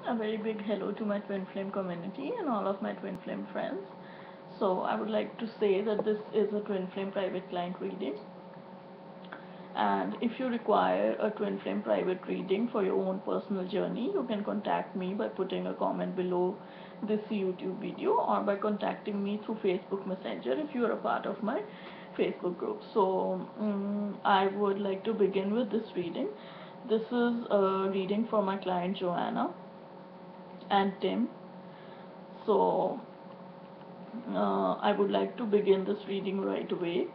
A very big hello to my twin flame community and all of my twin flame friends. So I would like to say that this is a twin flame private client reading, and if you require a twin flame private reading for your own personal journey, you can contact me by putting a comment below this YouTube video or by contacting me through Facebook Messenger if you are a part of my Facebook group. So I would like to begin with this reading. This is a reading for my client Joanna and Tim. So I would like to begin this reading right away.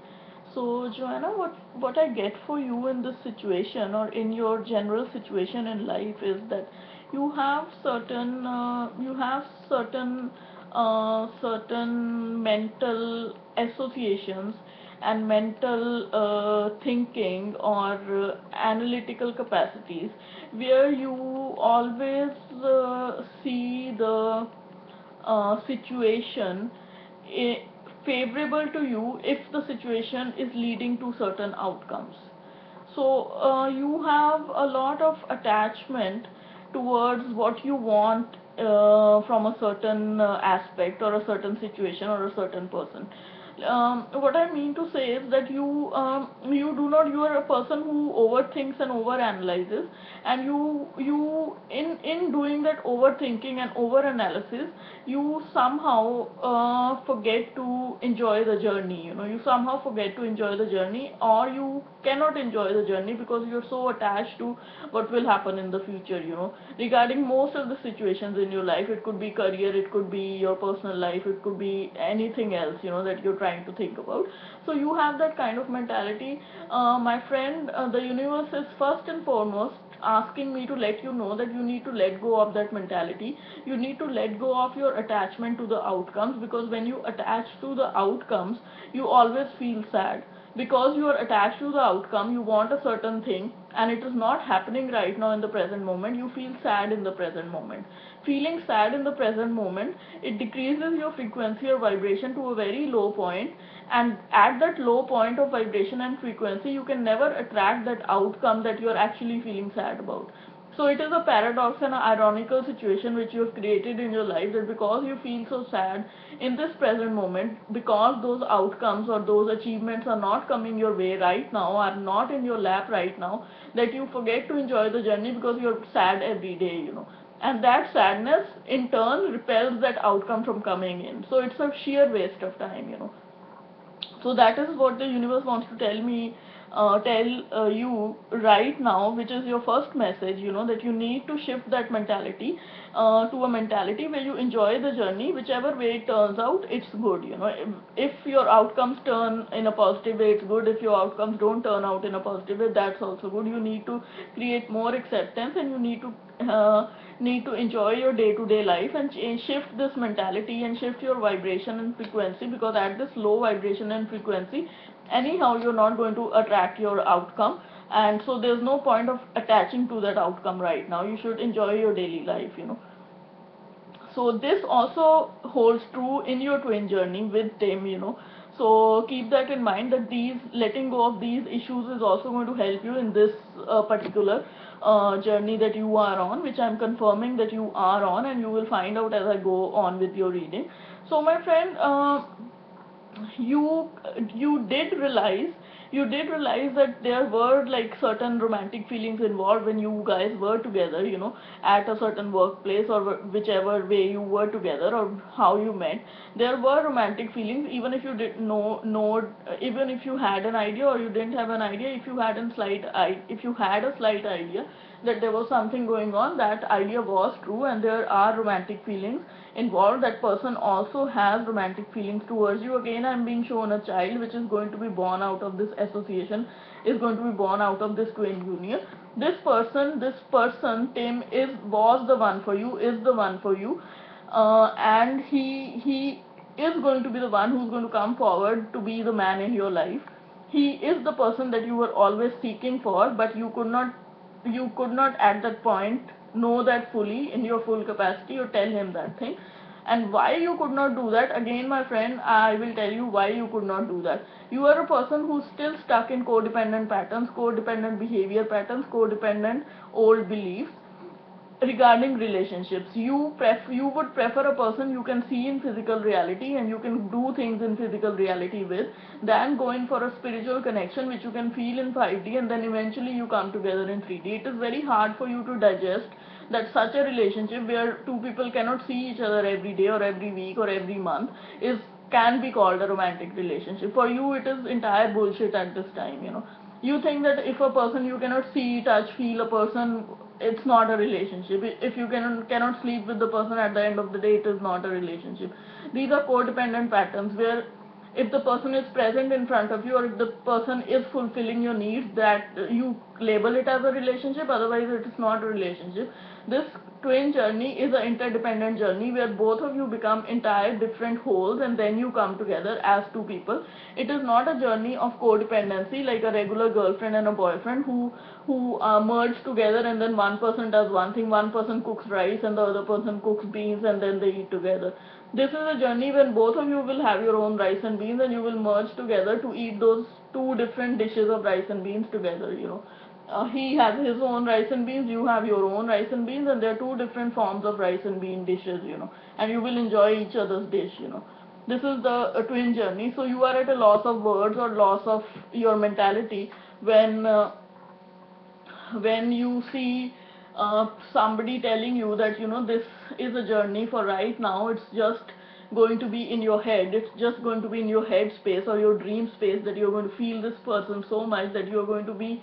So Joanna, what I get for you in this situation or in your general situation in life is that you have certain mental associations and mental thinking or analytical capacities where you always see the situation i- favorable to you if the situation is leading to certain outcomes. So you have a lot of attachment towards what you want from a certain aspect or a certain situation or a certain person. What I mean to say is that you are a person who overthinks and overanalyzes, and in doing that overthinking and overanalysis, you somehow forget to enjoy the journey. You somehow forget to enjoy the journey, or you cannot enjoy the journey because you're so attached to what will happen in the future. Regarding most of the situations in your life, it could be career, it could be your personal life, it could be anything else that you're trying to think about. So you have that kind of mentality. My friend, the universe is first and foremost asking me to let you know that you need to let go of that mentality. You need to let go of your attachment to the outcomes, because when you attach to the outcomes, you always feel sad. Because you are attached to the outcome, you want a certain thing and it is not happening right now in the present moment, you feel sad in the present moment. Feeling sad in the present moment, it decreases your frequency or vibration to a very low point, and at that low point of vibration and frequency, you can never attract that outcome that you are actually feeling sad about. So it is a paradox and an ironical situation which you have created in your life, that because you feel so sad in this present moment, because those outcomes or those achievements are not coming your way right now, are not in your lap right now, that you forget to enjoy the journey because you're sad every day. And that sadness in turn repels that outcome from coming in. So it's a sheer waste of time. So that is what the universe wants to tell you right now, which is your first message. That you need to shift that mentality to a mentality where you enjoy the journey. Whichever way it turns out, it's good. If your outcomes turn in a positive way, it's good. If your outcomes don't turn out in a positive way, that's also good. You need to create more acceptance, and you need to enjoy your day-to-day life, and shift this mentality and shift your vibration and frequency, because at this low vibration and frequency, anyhow you're not going to attract your outcome, and so there's no point of attaching to that outcome right now. You should enjoy your daily life. So this also holds true in your twin journey with Tim. So keep that in mind, that these letting go of these issues is also going to help you in this particular journey that you are on, which I'm confirming that you are on, and you will find out as I go on with your reading. So my friend, you you did realize that there were like certain romantic feelings involved when you guys were together, at a certain workplace, or whichever way you were together or how you met. There were romantic feelings, even if you did know, even if you had an idea or you didn't have an idea. If you had a slight idea that there was something going on, that idea was true, and there are romantic feelings involved. That person also has romantic feelings towards you. Again, I'm being shown a child which is going to be born out of this association, is going to be born out of this twin union. This person Tim was the one for you, is the one for you, and he is going to be the one who's going to come forward to be the man in your life. He is the person that you were always seeking for, but you could not at that point know that fully in your full capacity, or tell him that thing. And why you could not do that, again my friend, I will tell you why you could not do that. You are a person who's still stuck in codependent patterns, codependent behavior patterns, codependent old beliefs, regarding relationships, you would prefer a person you can see in physical reality and you can do things in physical reality with, than going for a spiritual connection which you can feel in 5D and then eventually you come together in 3D. It is very hard for you to digest that such a relationship where two people cannot see each other every day or every week or every month is can be called a romantic relationship. For you it is entire bullshit at this time, you know. You think that if a person you cannot see, touch, feel a person, it's not a relationship. If you cannot sleep with the person at the end of the day, it is not a relationship. These are codependent patterns where if the person is present in front of you or if the person is fulfilling your needs, that you label it as a relationship, otherwise it is not a relationship. This twin journey is an interdependent journey where both of you become entire different wholes and then you come together as two people. It is not a journey of codependency like a regular girlfriend and a boyfriend who merge together and then one person does one thing, one person cooks rice and the other person cooks beans and then they eat together. This is a journey when both of you will have your own rice and beans and you will merge together to eat those two different dishes of rice and beans together, you know. He has his own rice and beans, you have your own rice and beans, and there are two different forms of rice and bean dishes, you know, and you will enjoy each other's dish, you know. This is the twin journey. So you are at a loss of words or loss of your mentality when you see somebody telling you that, you know, this is a journey for right now, it's just going to be in your head, it's just going to be in your head space or your dream space, that you're going to feel this person so much that you're going to be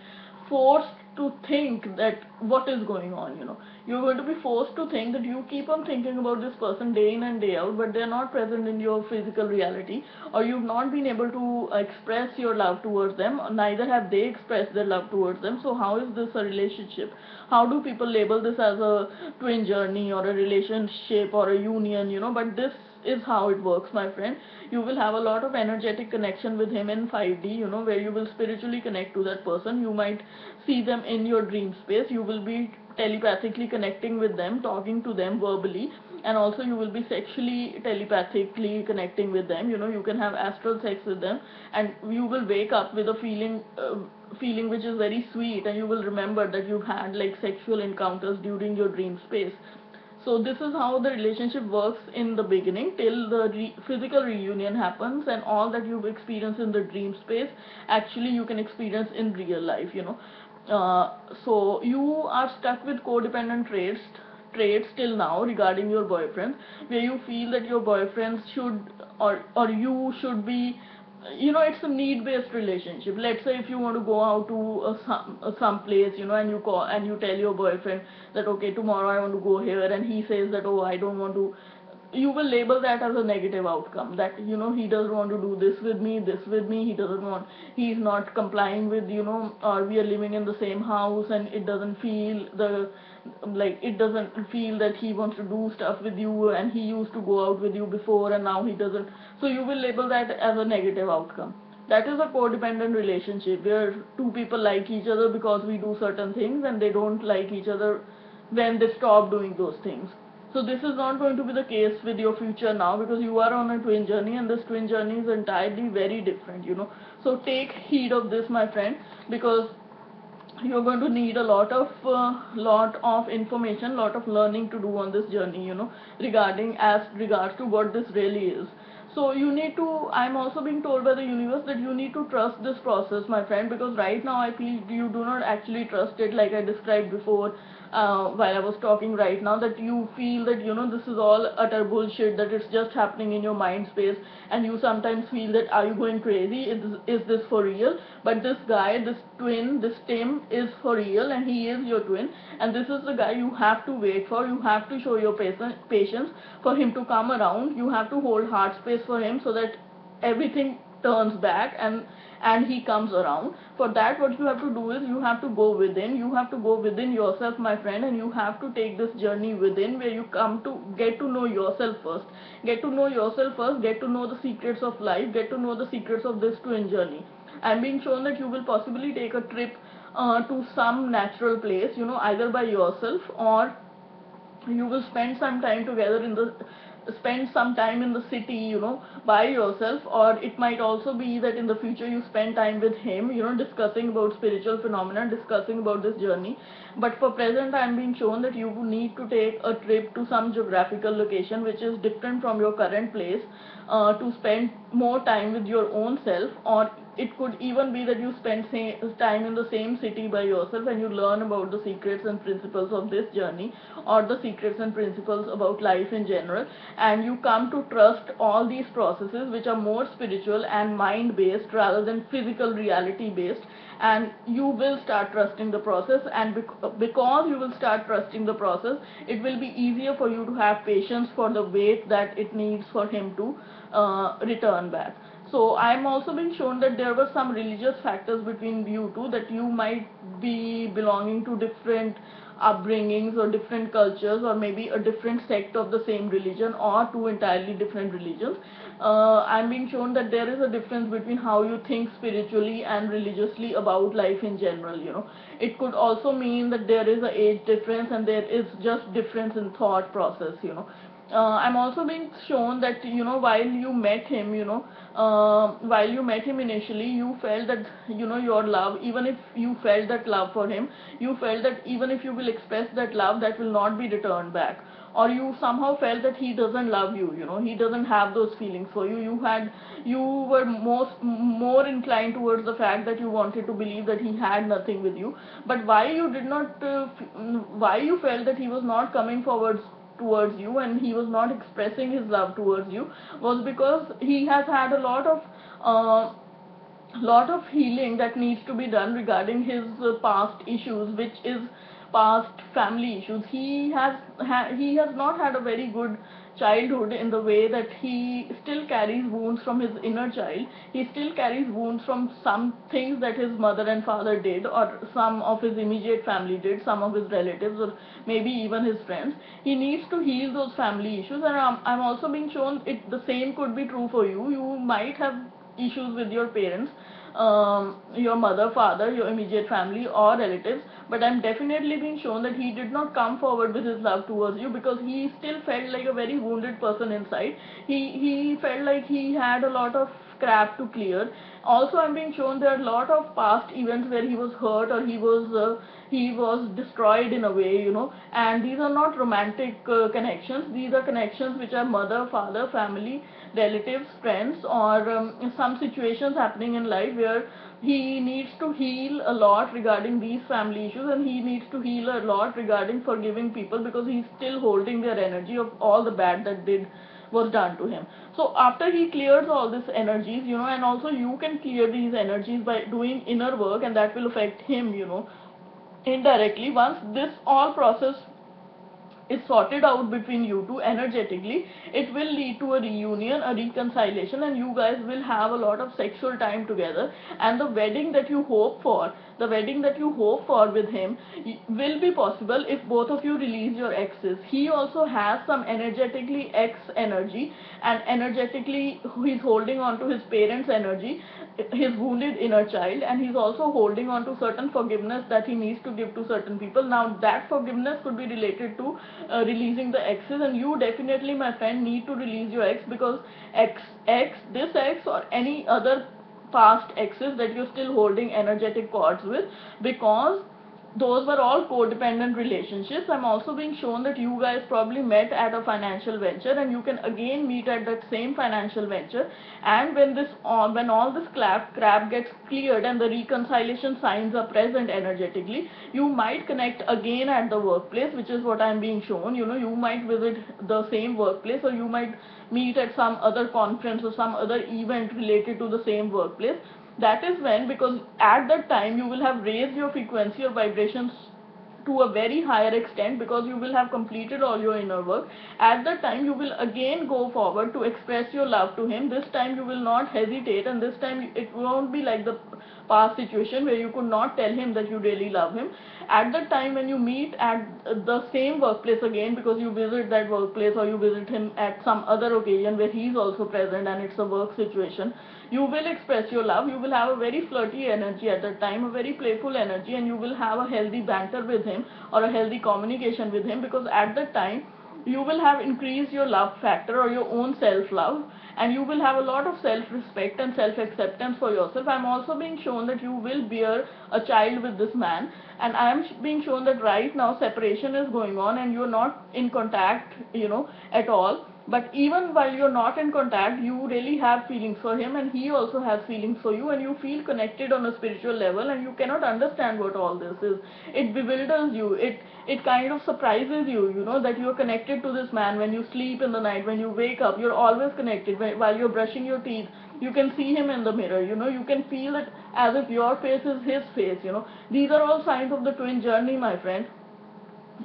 forced to think that what is going on, you know. You're going to be forced to think that you keep on thinking about this person day in and day out, but they're not present in your physical reality, or you've not been able to express your love towards them, neither have they expressed their love towards them. So how is this a relationship? How do people label this as a twin journey or a relationship or a union, you know? But this is how it works, my friend. You will have a lot of energetic connection with him in 5D, you know, where you will spiritually connect to that person. You might see them in your dream space, you will be telepathically connecting with them, talking to them verbally, and also you will be sexually telepathically connecting with them, you know. You can have astral sex with them and you will wake up with a feeling which is very sweet, and you will remember that you've had like sexual encounters during your dream space. So this is how the relationship works in the beginning till the physical reunion happens, and all that you've experienced in the dream space actually you can experience in real life, you know. So you are stuck with codependent traits till now regarding your boyfriend, where you feel that your boyfriend should or you should be, you know, it's a need based relationship. Let's say if you want to go out to some place, you know, and you call and you tell your boyfriend that okay, tomorrow I want to go here, and he says that oh, I don't want to, you will label that as a negative outcome, that, you know, he doesn't want to do this with me, he doesn't want, he's not complying with, you know, or we are living in the same house and it doesn't feel the, like, it doesn't feel that he wants to do stuff with you, and he used to go out with you before and now he doesn't. So you will label that as a negative outcome. That is a codependent relationship where two people like each other because we do certain things and they don't like each other when they stop doing those things. So this is not going to be the case with your future now, because you are on a twin journey and this twin journey is entirely very different, you know. So take heed of this, my friend, because you're going to need a lot of information, lot of learning to do on this journey, you know, regarding as regards to what this really is. So you need to, I'm also being told by the universe that you need to trust this process, my friend, because right now I feel you do not actually trust it, like I described before while I was talking right now, that you feel that, you know, this is all utter bullshit, that it's just happening in your mind space, and you sometimes feel that are you going crazy, is this for real? But this guy, this twin, this Tim is for real, and he is your twin, and this is the guy you have to wait for. You have to show your patience for him to come around. You have to hold heart space for him so that everything turns back and he comes around. For that, what you have to do is you have to go within. You have to go within yourself, my friend, and you have to take this journey within, where you come to get to know yourself first. Get to know yourself first. Get to know the secrets of life. Get to know the secrets of this twin journey. I'm being shown that you will possibly take a trip to some natural place, you know, either by yourself, or you will spend some time together in the spend some time in the city, by yourself, or it might also be that in the future you spend time with him, discussing about spiritual phenomena, discussing about this journey. But for present, I am being shown that you need to take a trip to some geographical location which is different from your current place, to spend more time with your own self, or it could even be that you spend time in the same city by yourself and you learn about the secrets and principles of this journey, or the secrets and principles about life in general, and you come to trust all these processes which are more spiritual and mind based rather than physical reality based, and you will start trusting the process. And because you will start trusting the process, it will be easier for you to have patience for the wait that it needs for him to return back. So I'm also being shown that there were some religious factors between you two, that you might be belonging to different upbringings or different cultures, or maybe a different sect of the same religion, or two entirely different religions. I'm being shown that there is a difference between how you think spiritually and religiously about life in general. It could also mean that there is a age difference and there is just difference in thought process. I'm also being shown that while you met him initially, you felt that your love, even if you felt that love for him, you felt that even if you will express that love, that will not be returned back, or you somehow felt that he doesn't love you. He doesn't have those feelings for you. You were more inclined towards the fact that you wanted to believe that he had nothing with you. But why you did not why you felt that he was not coming forward towards you and he was not expressing his love towards you, was because he has had a uh, lot of healing that needs to be done regarding his past issues, which is past family issues. He has not had a very good childhood, in the way that he still carries wounds from his inner child. He still carries wounds from some things that his mother and father did, or some of his immediate family did, some of his relatives, or maybe even his friends. He needs to heal those family issues. And I'm also being shown the same could be true for you. You might have issues with your parents, your mother, father, your immediate family or relatives, but I'm definitely being shown that he did not come forward with his love towards you because he still felt like a very wounded person inside. He felt like he had a lot of crap to clear. Also, I'm being shown there are a lot of past events where he was hurt, or he was destroyed in a way, and these are not romantic connections. These are connections which are mother, father, family, relatives, friends, or some situations happening in life where he needs to heal a lot regarding these family issues, and he needs to heal a lot regarding forgiving people, because he's still holding their energy of all the bad that was done to him. So after he clears all these energies, and also you can clear these energies by doing inner work, and that will affect him, indirectly. Once this all process is sorted out between you two energetically, it will lead to a reunion, a reconciliation, and you guys will have a lot of sexual time together. And the wedding that you hope for with him will be possible if both of you release your exes. He also has some energetically ex energy, and energetically he's holding on to his parents' energy, his wounded inner child, and he's also holding on to certain forgiveness that he needs to give to certain people. Now that forgiveness could be related to releasing the exes, and you definitely, my friend, need to release your ex, because this ex or any other past exes that you're still holding energetic cords with, because those were all codependent relationships. I'm also being shown that you guys probably met at a financial venture, and you can again meet at that same financial venture. And when all this crap gets cleared and the reconciliation signs are present energetically, you might connect again at the workplace, which is what I'm being shown. You might visit the same workplace, or you might meet at some other conference or some other event related to the same workplace. That is when, because at that time you will have raised your frequency or vibrations to a very higher extent, because you will have completed all your inner work. At that time you will again go forward to express your love to him. This time you will not hesitate, and this time it won't be like the past situation where you could not tell him that you really love him. At that time, when you meet at the same workplace again, because you visit that workplace or you visit him at some other occasion where he is also present and it's a work situation, you will express your love. You will have a very flirty energy at that time, a very playful energy, and you will have a healthy banter with him or a healthy communication with him, because at that time you will have increased your love factor or your own self-love, and you will have a lot of self-respect and self-acceptance for yourself. I'm also being shown that you will bear a child with this man, and I am being shown that right now separation is going on and you're not in contact, at all. But even while you're not in contact, you really have feelings for him, and he also has feelings for you, and you feel connected on a spiritual level, and you cannot understand what all this is. It bewilders you. It kind of surprises you, that you're connected to this man. When you sleep in the night, when you wake up, you're always connected. While you're brushing your teeth, you can see him in the mirror. You can feel it as if your face is his face. These are all signs of the twin journey, my friend.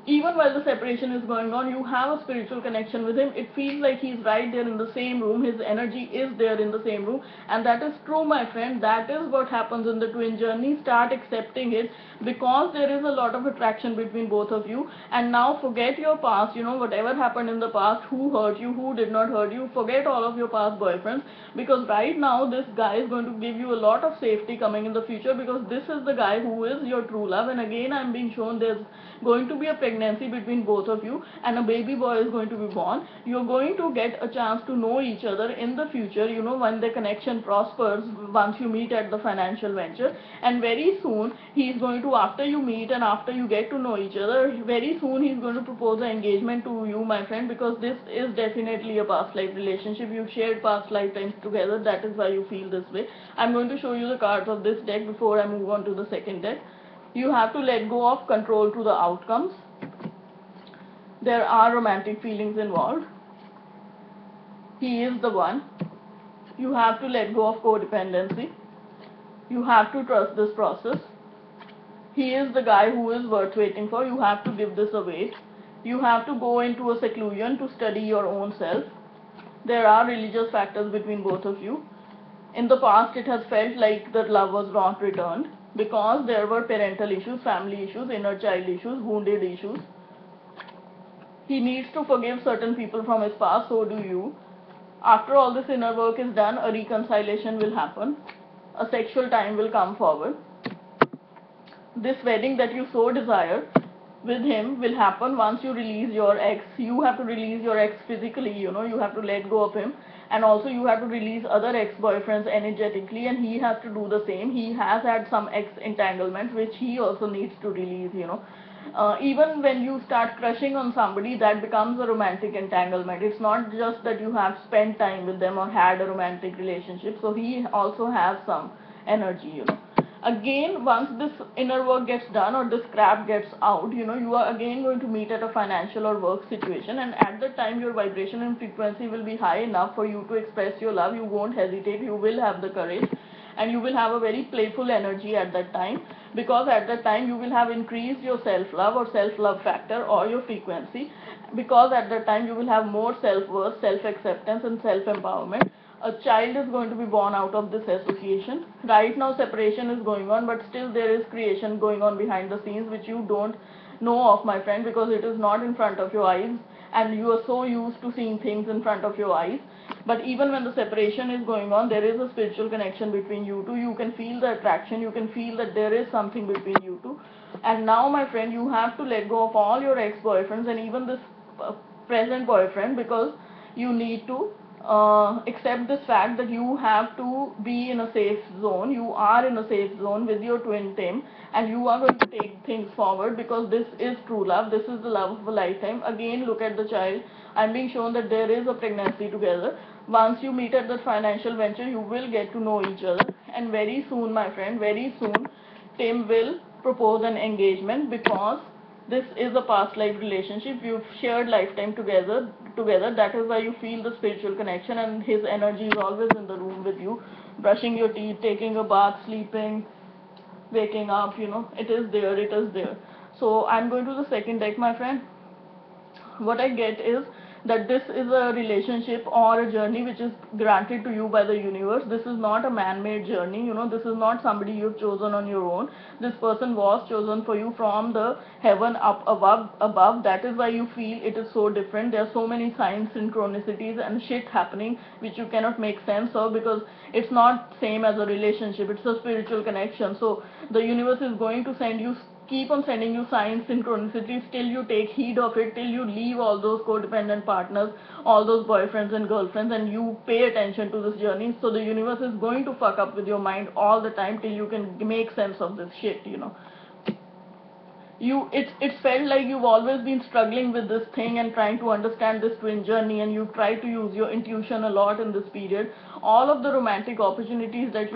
Even while the separation is going on, you have a spiritual connection with him. It feels like he's right there in the same room. His energy is there in the same room. And that is true, my friend. That is what happens in the twin journey. Start accepting it, because there is a lot of attraction between both of you. And now forget your past, whatever happened in the past, who hurt you, who did not hurt you. Forget all of your past boyfriends, because right now this guy is going to give you a lot of safety coming in the future, because this is the guy who is your true love. And again, I'm being shown there's going to be a pregnancy between both of you, and a baby boy is going to be born. You're going to get a chance to know each other in the future, when the connection prospers, once you meet at the financial venture. And very soon he's going to, after you meet and after you get to know each other, very soon he's going to propose an engagement to you, my friend, because this is definitely a past life relationship. You've shared past lifetimes together. That is why you feel this way. I'm going to show you the cards of this deck before I move on to the second deck. You have to let go of control to the outcomes. There are romantic feelings involved. He is the one. You have to let go of codependency. You have to trust this process. He is the guy who is worth waiting for. You have to give this a wait. You have to go into a seclusion to study your own self. There are religious factors between both of you. In the past, it has felt like the love was not returned, because there were parental issues, family issues, inner child issues, wounded issues. He needs to forgive certain people from his past, so do you. After all this inner work is done, a reconciliation will happen. A sexual time will come forward. This wedding that you so desire with him will happen once you release your ex. You have to release your ex physically, you have to let go of him. And also you have to release other ex-boyfriends energetically, and he has to do the same. He has had some ex-entanglements which he also needs to release, even when you start crushing on somebody, that becomes a romantic entanglement. It's not just that you have spent time with them or had a romantic relationship. So he also has some energy, Again, once this inner work gets done, or this crap gets out, you are again going to meet at a financial or work situation, and at that time your vibration and frequency will be high enough for you to express your love. You won't hesitate. You will have the courage, and you will have a very playful energy at that time, because at that time you will have increased your self-love or self-love factor or your frequency, because at that time you will have more self-worth, self-acceptance, and self-empowerment. A child is going to be born out of this association. Right now separation is going on, but still there is creation going on behind the scenes, which you don't know of, my friend, because it is not in front of your eyes, and you are so used to seeing things in front of your eyes. But even when the separation is going on, there is a spiritual connection between you two. You can feel the attraction. You can feel that there is something between you two. And now, my friend, you have to let go of all your ex-boyfriends and even this present boyfriend, because you need to accept this fact that you have to be in a safe zone. You are in a safe zone with your twin Tim, and you are going to take things forward, because this is true love. This is the love of a lifetime. Again, look at the child. I'm being shown that there is a pregnancy together. Once you meet at that financial venture, you will get to know each other, and very soon, my friend, very soon, Tim will propose an engagement, because this is a past life relationship. You've shared lifetime together. That is why you feel the spiritual connection, and his energy is always in the room with you, brushing your teeth, taking a bath, sleeping, waking up. It is there. It is there. So I'm going to the second deck, my friend. What I get is that this is a relationship or a journey which is granted to you by the universe. This is not a man-made journey. This is not somebody you've chosen on your own. This person was chosen for you from the heaven up above. That is why you feel it is so different. There are so many signs, synchronicities, and shit happening which you cannot make sense of, because it's not same as a relationship. It's a spiritual connection. So the universe is going to send you keep on sending you signs, synchronicities, till you take heed of it, till you leave all those codependent partners, all those boyfriends and girlfriends, and you pay attention to this journey. So the universe is going to fuck up with your mind all the time till you can make sense of this shit, you know. It's felt like you've always been struggling with this thing and trying to understand this twin journey, and you've tried to use your intuition a lot in this period. All of the romantic opportunities that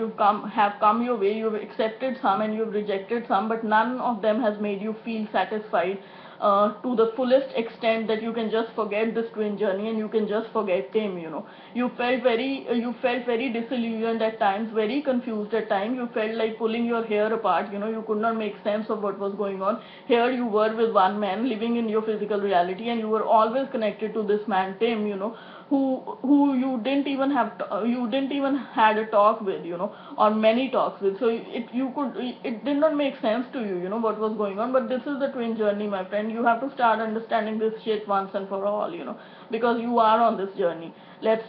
have come your way, you've accepted some and you've rejected some, but none of them has made you feel satisfied to the fullest extent that you can just forget this twin journey and you can just forget him, you know. You felt very disillusioned at times, very confused at times. You felt like pulling your hair apart, you know. You could not make sense of what was going on. Here you were with one man living in your physical reality, and you were always connected to this man Tim, you know, who you didn't even had a talk with, you know, or many talks with. So it did not make sense to you, you know, what was going on. But this is the twin journey, my friend. You have to start understanding this shit once and for all, you know, because you are on this journey. Let's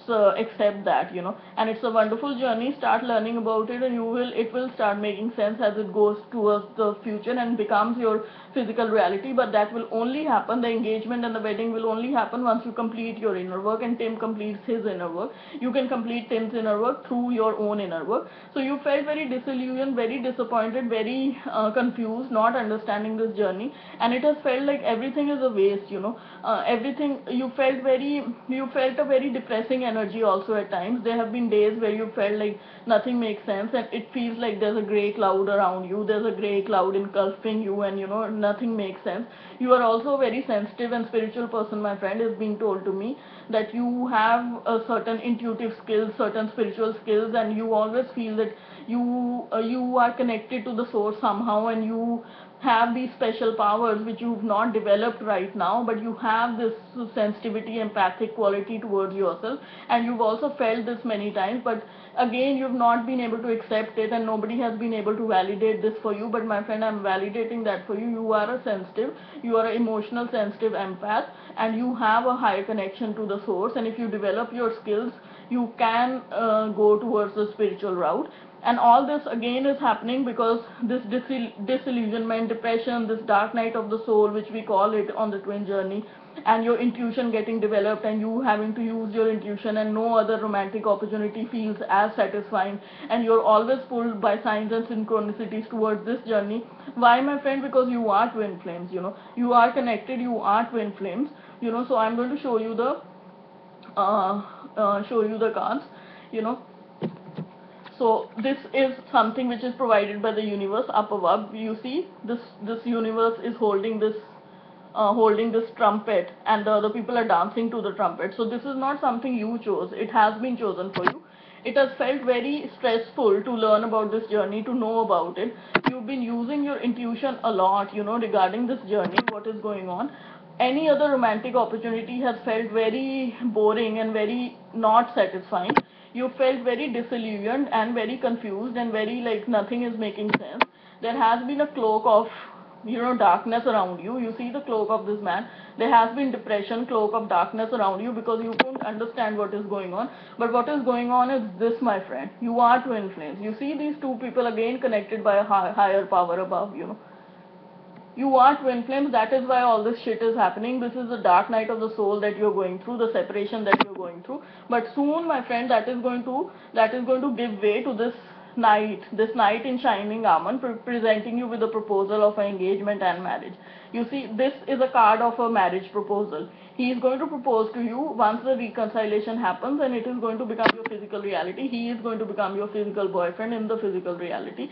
accept that, you know. And it's a wonderful journey. Start learning about it, and it will start making sense as it goes towards the future and becomes your physical reality. But that will only happen, the engagement and the wedding will only happen once you complete your inner work and Tim completes his inner work. You can complete Tim's inner work through your own inner work. So you felt very disillusioned, very disappointed, very confused, not understanding this journey, and it has felt like everything is a waste, you know. Everything, you felt a very depressing energy also at times. There have been days where you felt like nothing makes sense, and it feels like there's a gray cloud around you, there's a gray cloud engulfing you, and you know, nothing makes sense. You are also a very sensitive and spiritual person, my friend. Is being told to me that you have a certain intuitive skills, certain spiritual skills, and you always feel that you are connected to the source somehow, and you have these special powers which you've not developed right now, but you have this sensitivity, empathic quality towards yourself, and you've also felt this many times, but again you've not been able to accept it, and nobody has been able to validate this for you. But my friend, I'm validating that for you. You are a sensitive, you are an emotional sensitive empath, and you have a higher connection to the source, and if you develop your skills, you can go towards the spiritual route. And all this again is happening because this disillusionment, depression, this dark night of the soul, which we call it on the twin journey, and your intuition getting developed, and you having to use your intuition, and no other romantic opportunity feels as satisfying, and you're always pulled by signs and synchronicities towards this journey. Why, my friend? Because you are twin flames, you know. You are connected, you are twin flames, you know. So I'm going to show you the cards, you know. So this is something which is provided by the universe up above. You see, this universe is holding this trumpet, and the other people are dancing to the trumpet. So this is not something you chose. It has been chosen for you. It has felt very stressful to learn about this journey, to know about it. You've been using your intuition a lot, you know, regarding this journey, what is going on. Any other romantic opportunity has felt very boring and very not satisfying. You felt very disillusioned and very confused and very like nothing is making sense. There has been a cloak of, you know, darkness around you. You see the cloak of this man. There has been depression, cloak of darkness around you, because you couldn't understand what is going on. But what is going on is this, my friend. You are twin flames. You see these two people again connected by a higher power above, you know. You are twin flames. That is why all this shit is happening. This is the dark night of the soul that you're going through, the separation that you're going through. But soon, my friend, that is going to give way to this knight in shining armor, presenting you with a proposal of an engagement and marriage. You see, this is a card of a marriage proposal. He is going to propose to you once the reconciliation happens, and it is going to become your physical reality. He is going to become your physical boyfriend in the physical reality.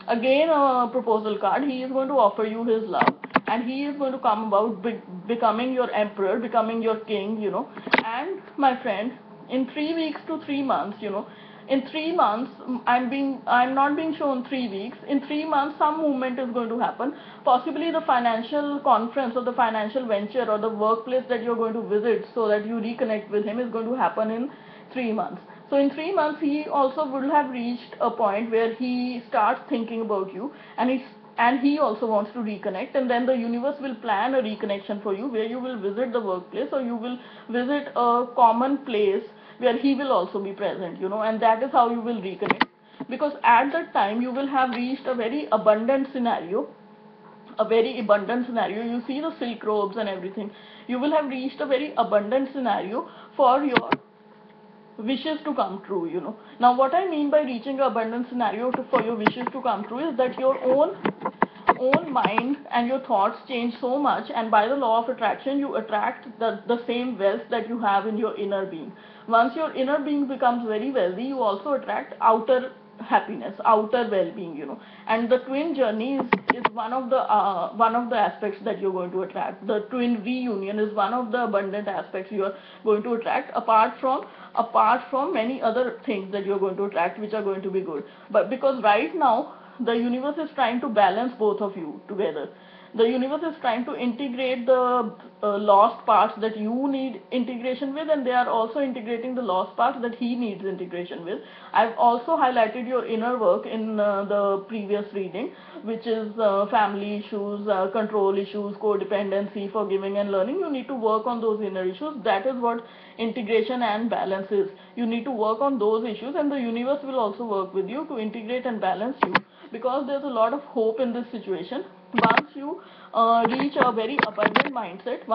Again, a proposal card. He is going to offer you his love, and he is going to come about becoming your emperor, becoming your king, you know. And my friend, in 3 weeks to 3 months, you know, in 3 months, I'm not being shown 3 weeks. In 3 months, some movement is going to happen. Possibly the financial conference or the financial venture or the workplace that you're going to visit so that you reconnect with him is going to happen in 3 months. So in 3 months, he also would have reached a point where he starts thinking about you, and he also wants to reconnect, and then the universe will plan a reconnection for you, where you will visit the workplace or you will visit a common place where he will also be present, you know, and that is how you will reconnect. Because at that time you will have reached a very abundant scenario, a very abundant scenario. You see the silk robes and everything. You will have reached a very abundant scenario for your wishes to come true, you know. Now what I mean by reaching an abundant scenario for your wishes to come true is that your own mind and your thoughts change so much, and by the law of attraction you attract the same wealth that you have in your inner being. Once your inner being becomes very wealthy, you also attract outer happiness, outer well-being, you know. And the twin journey is one of the aspects that you're going to attract. The twin reunion is one of the abundant aspects you are going to attract, apart from many other things that you're going to attract, which are going to be good. But because right now the universe is trying to balance both of you together. The universe is trying to integrate the lost parts that you need integration with, and they are also integrating the lost parts that he needs integration with. I've also highlighted your inner work in the previous reading, which is family issues, control issues, codependency, forgiving and learning. You need to work on those inner issues. That is what integration and balance is. You need to work on those issues, and the universe will also work with you to integrate and balance you, because there's a lot of hope in this situation. Once you reach a very abundant mindset,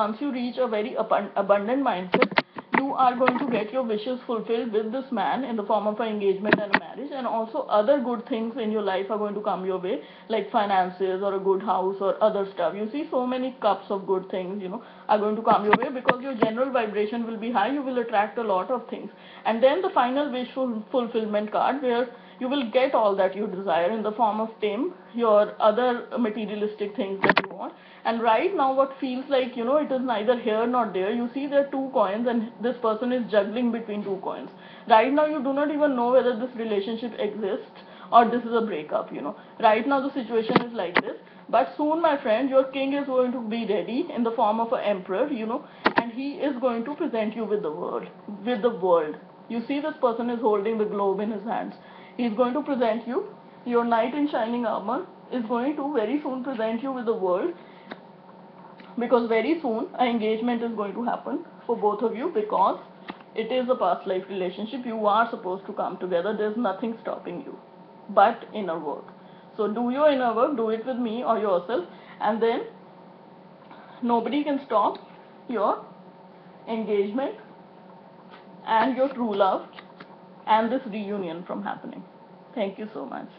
you are going to get your wishes fulfilled with this man in the form of an engagement and a marriage, and also other good things in your life are going to come your way, like finances or a good house or other stuff. You see, so many cups of good things, you know, are going to come your way, because your general vibration will be high. You will attract a lot of things. And then the final wish fulfillment card, where you will get all that you desire in the form of Tim, your other materialistic things that you want. And right now what feels like, you know, it is neither here nor there. You see there are two coins, and this person is juggling between two coins. Right now you do not even know whether this relationship exists or this is a breakup, you know. Right now the situation is like this. But soon, my friend, your king is going to be ready in the form of an emperor, you know, and he is going to present you with the world. You see, this person is holding the globe in his hands. He is going to present you. Your knight in shining armor is going to very soon present you with the world, because very soon an engagement is going to happen for both of you, because it is a past life relationship. You are supposed to come together. There's nothing stopping you but inner work. So do your inner work, do it with me or yourself, and then nobody can stop your engagement and your true love and this reunion from happening. Thank you so much.